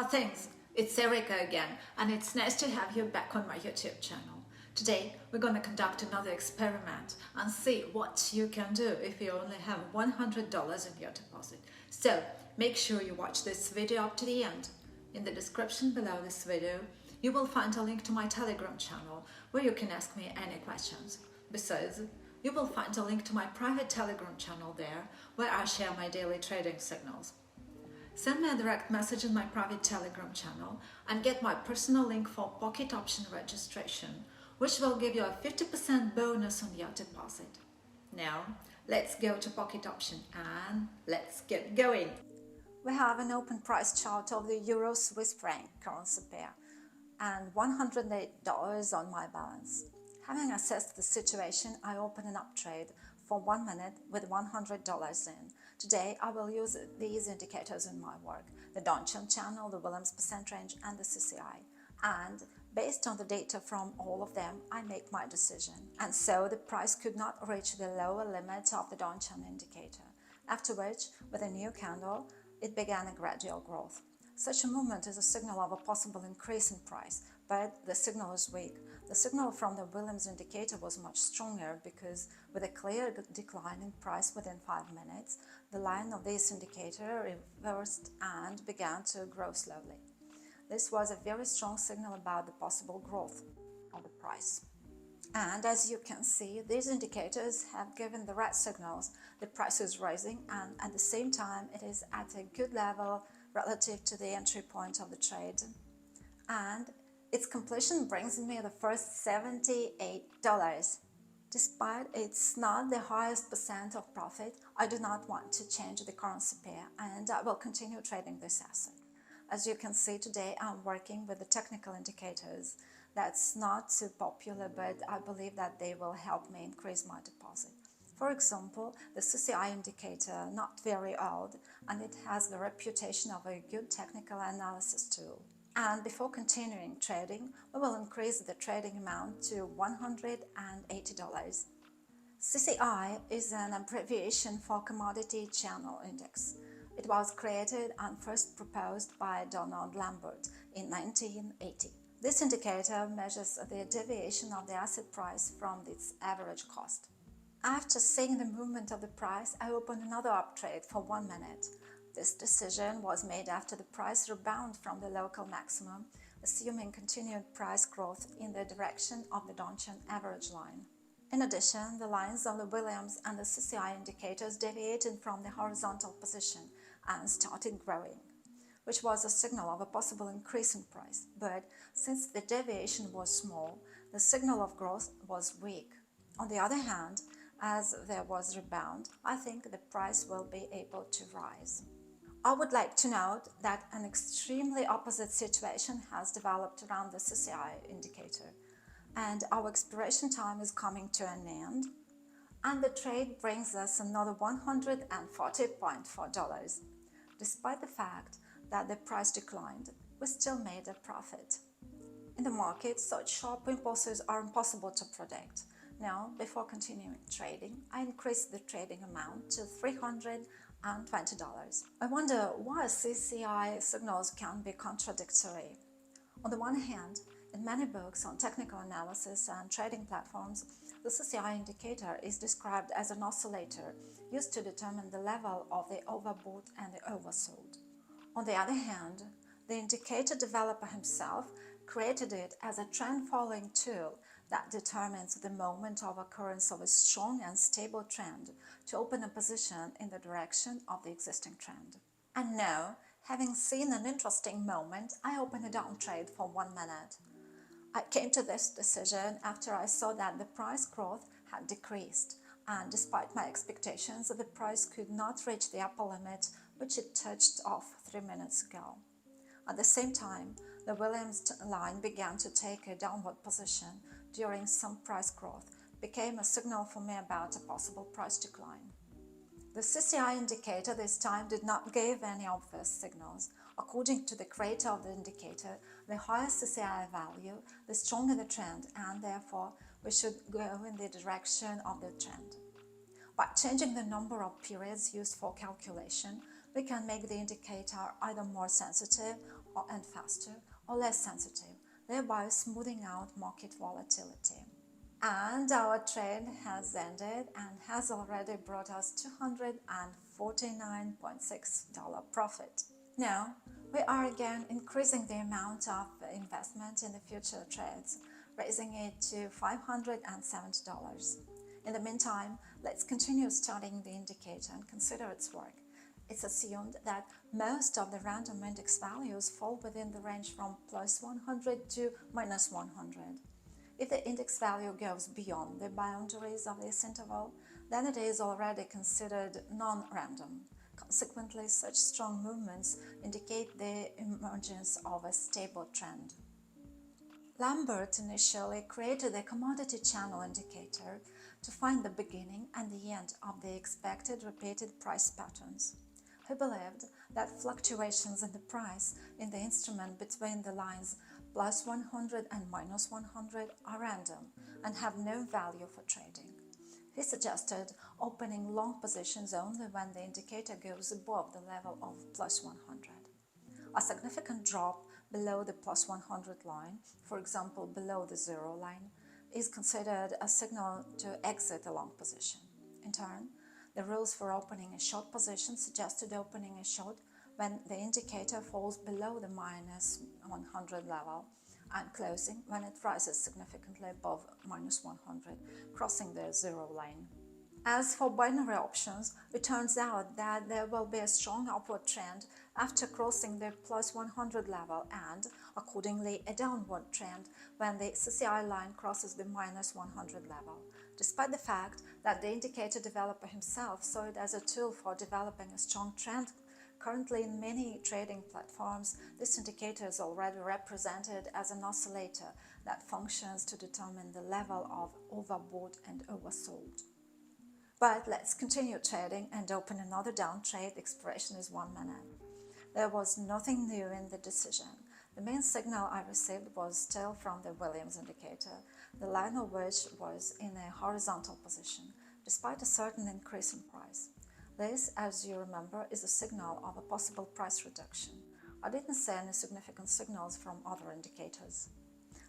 things? It's Erika again, and it's nice to have you back on my YouTube channel. Today, we're going to conduct another experiment and see what you can do if you only have $100 in your deposit. So, make sure you watch this video up to the end. In the description below this video, you will find a link to my Telegram channel where you can ask me any questions. Besides, you will find a link to my private Telegram channel there where I share my daily trading signals. Send me a direct message in my private Telegram channel and get my personal link for PocketOption registration, which will give you a 50% bonus on your deposit. Now, let's go to PocketOption and let's get going. We have an open price chart of the Euro-Swiss franc currency pair and $108 on my balance. Having assessed the situation, I open an up trade for 1 minute with $100 in. Today, I will use these indicators in my work: the Donchian channel, the Williams percent range, and the CCI. And based on the data from all of them, I make my decision. And so the price could not reach the lower limit of the Donchian indicator, after which, with a new candle, it began a gradual growth. Such a movement is a signal of a possible increase in price, but the signal is weak. The signal from the Williams indicator was much stronger because, with a clear decline in price within 5 minutes, the line of this indicator reversed and began to grow slowly. This was a very strong signal about the possible growth of the price. And as you can see, these indicators have given the red signals. The price is rising, and at the same time it is at a good level relative to the entry point of the trade. And its completion brings me the first $78. Despite it's not the highest percent of profit, I do not want to change the currency pair, and I will continue trading this asset. As you can see, today I'm working with the technical indicators. That's not too popular, but I believe that they will help me increase my deposit. For example, the CCI indicator, not very old, and it has the reputation of a good technical analysis tool. And before continuing trading, we will increase the trading amount to $180. CCI is an abbreviation for Commodity Channel Index. It was created and first proposed by Donald Lambert in 1980. This indicator measures the deviation of the asset price from its average cost. After seeing the movement of the price, I opened another up trade for 1 minute. This decision was made after the price rebound from the local maximum, assuming continued price growth in the direction of the Donchian average line. In addition, the lines of the Williams and the CCI indicators deviated from the horizontal position and started growing, which was a signal of a possible increase in price. But since the deviation was small, the signal of growth was weak. On the other hand, as there was rebound, I think the price will be able to rise. I would like to note that an extremely opposite situation has developed around the CCI indicator, and our expiration time is coming to an end, and the trade brings us another $140.4. Despite the fact that the price declined, we still made a profit. In the market, such sharp impulses are impossible to predict. Now, before continuing trading, I increased the trading amount to $320. I wonder why CCI signals can be contradictory. On the one hand, in many books on technical analysis and trading platforms, the CCI indicator is described as an oscillator used to determine the level of the overbought and the oversold. On the other hand, the indicator developer himself created it as a trend-following tool that determines the moment of occurrence of a strong and stable trend to open a position in the direction of the existing trend. And now, having seen an interesting moment, I opened a down trade for 1 minute. I came to this decision after I saw that the price growth had decreased, and despite my expectations, the price could not reach the upper limit which it touched off 3 minutes ago. At the same time, the Williams line began to take a downward position during some price growth, became a signal for me about a possible price decline. The CCI indicator this time did not give any obvious signals. According to the creator of the indicator, the higher CCI value, the stronger the trend, and therefore we should go in the direction of the trend. By changing the number of periods used for calculation, we can make the indicator either more sensitive and faster or less sensitive, thereby smoothing out market volatility. And our trade has ended and has already brought us $249.6 profit. Now, we are again increasing the amount of investment in the future trades, raising it to $570. In the meantime, let's continue studying the indicator and consider its work. It's assumed that most of the random index values fall within the range from plus 100 to minus 100. If the index value goes beyond the boundaries of this interval, then it is already considered non-random. Consequently, such strong movements indicate the emergence of a stable trend. Lambert initially created a commodity channel indicator to find the beginning and the end of the expected repeated price patterns. He believed that fluctuations in the price in the instrument between the lines plus 100 and minus 100 are random and have no value for trading. He suggested opening long positions only when the indicator goes above the level of plus 100. A significant drop below the plus 100 line, for example below the zero line, is considered a signal to exit a long position. In turn, the rules for opening a short position suggested opening a short when the indicator falls below the minus 100 level and closing when it rises significantly above minus 100, crossing the zero line. As for binary options, it turns out that there will be a strong upward trend after crossing the plus 100 level and, accordingly, a downward trend when the CCI line crosses the minus 100 level. Despite the fact that the indicator developer himself saw it as a tool for developing a strong trend, currently in many trading platforms, this indicator is already represented as an oscillator that functions to determine the level of overbought and oversold. But let's continue trading and open another down trade. The expiration is 1 minute. There was nothing new in the decision. The main signal I received was still from the Williams indicator, the line of which was in a horizontal position, despite a certain increase in price. This, as you remember, is a signal of a possible price reduction. I didn't see any significant signals from other indicators.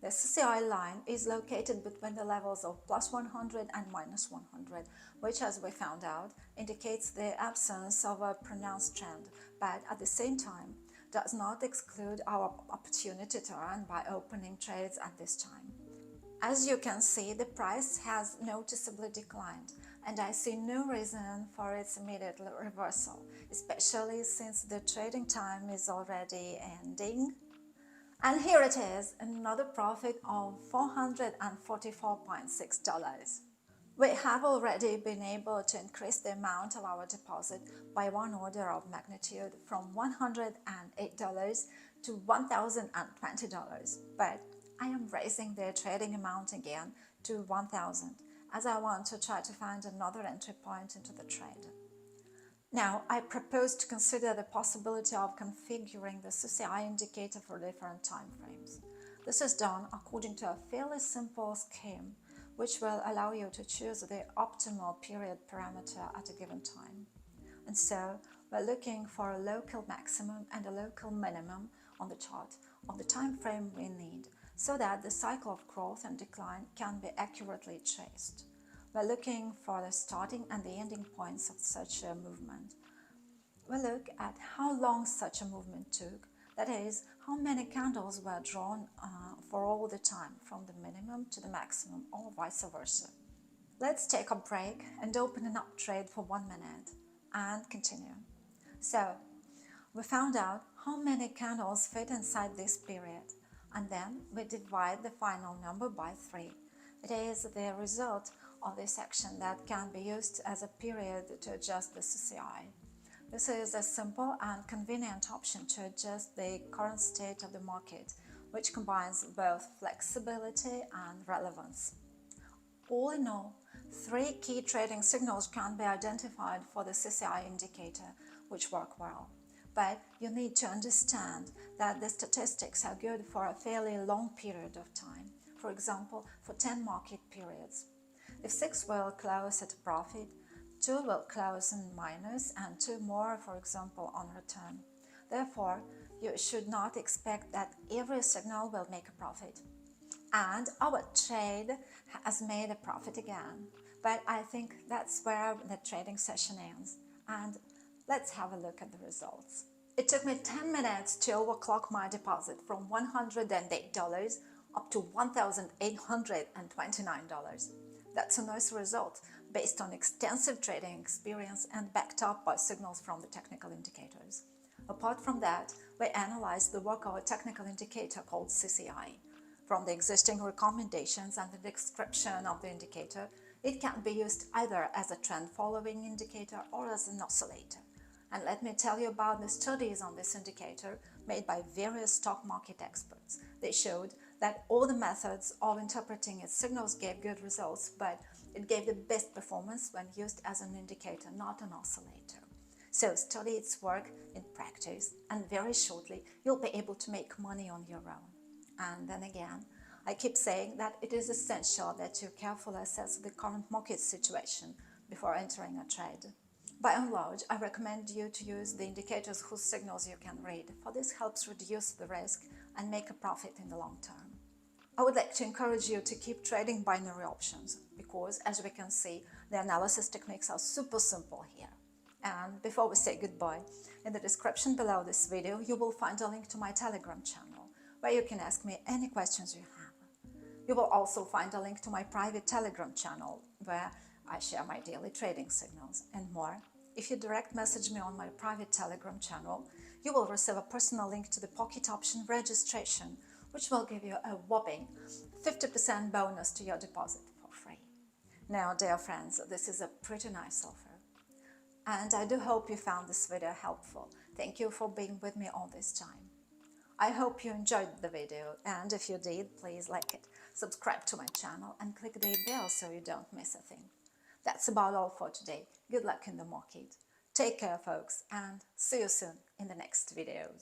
The CCI line is located between the levels of plus 100 and minus 100, which, as we found out, indicates the absence of a pronounced trend, but at the same time does not exclude our opportunity to earn by opening trades at this time. As you can see, the price has noticeably declined, and I see no reason for its immediate reversal, especially since the trading time is already ending. And here it is, another profit of $444.6. We have already been able to increase the amount of our deposit by one order of magnitude from $108 to $1,020, but I am raising the trading amount again to $1,000 as I want to try to find another entry point into the trade. Now, I propose to consider the possibility of configuring the CCI indicator for different time frames. This is done according to a fairly simple scheme, which will allow you to choose the optimal period parameter at a given time. And so, we're looking for a local maximum and a local minimum on the chart of the time frame we need, so that the cycle of growth and decline can be accurately traced. We're looking for the starting and the ending points of such a movement. We look at how long such a movement took, that is, how many candles were drawn for all the time, from the minimum to the maximum, or vice versa. Let's take a break and open an up trade for 1 minute and continue. So, we found out how many candles fit inside this period, and then we divide the final number by 3. It is the result of this action that can be used as a period to adjust the CCI. This is a simple and convenient option to adjust the current state of the market, which combines both flexibility and relevance. All in all, 3 key trading signals can be identified for the CCI indicator, which work well. But you need to understand that the statistics are good for a fairly long period of time, for example, for 10 market periods. If 6 will close at a profit, 2 will close in minus and 2 more, for example, on return. Therefore, you should not expect that every signal will make a profit. And our trade has made a profit again. But I think that's where the trading session ends. And let's have a look at the results. It took me 10 minutes to overclock my deposit from $108 up to $1,829. That's a nice result based on extensive trading experience and backed up by signals from the technical indicators. Apart from that, we analyzed the workout technical indicator called CCI. From the existing recommendations and the description of the indicator, it can be used either as a trend following indicator or as an oscillator. And let me tell you about the studies on this indicator made by various stock market experts. They showed that all the methods of interpreting its signals gave good results, but it gave the best performance when used as an indicator, not an oscillator. So study its work in practice, and very shortly you'll be able to make money on your own. And then again, I keep saying that it is essential that you carefully assess the current market situation before entering a trade. By and large, I recommend you to use the indicators whose signals you can read, for this helps reduce the risk and make a profit in the long term. I would like to encourage you to keep trading binary options because, as we can see, the analysis techniques are super simple here. And before we say goodbye, in the description below this video, you will find a link to my Telegram channel, where you can ask me any questions you have. You will also find a link to my private Telegram channel, where I share my daily trading signals and more. If you direct message me on my private Telegram channel, you will receive a personal link to the PocketOption registration, which will give you a whopping 50% bonus to your deposit for free. Now, dear friends, this is a pretty nice offer. And I do hope you found this video helpful. Thank you for being with me all this time. I hope you enjoyed the video, and if you did, please like it, subscribe to my channel and click the bell so you don't miss a thing. That's about all for today. Good luck in the market. Take care, folks, and see you soon in the next videos.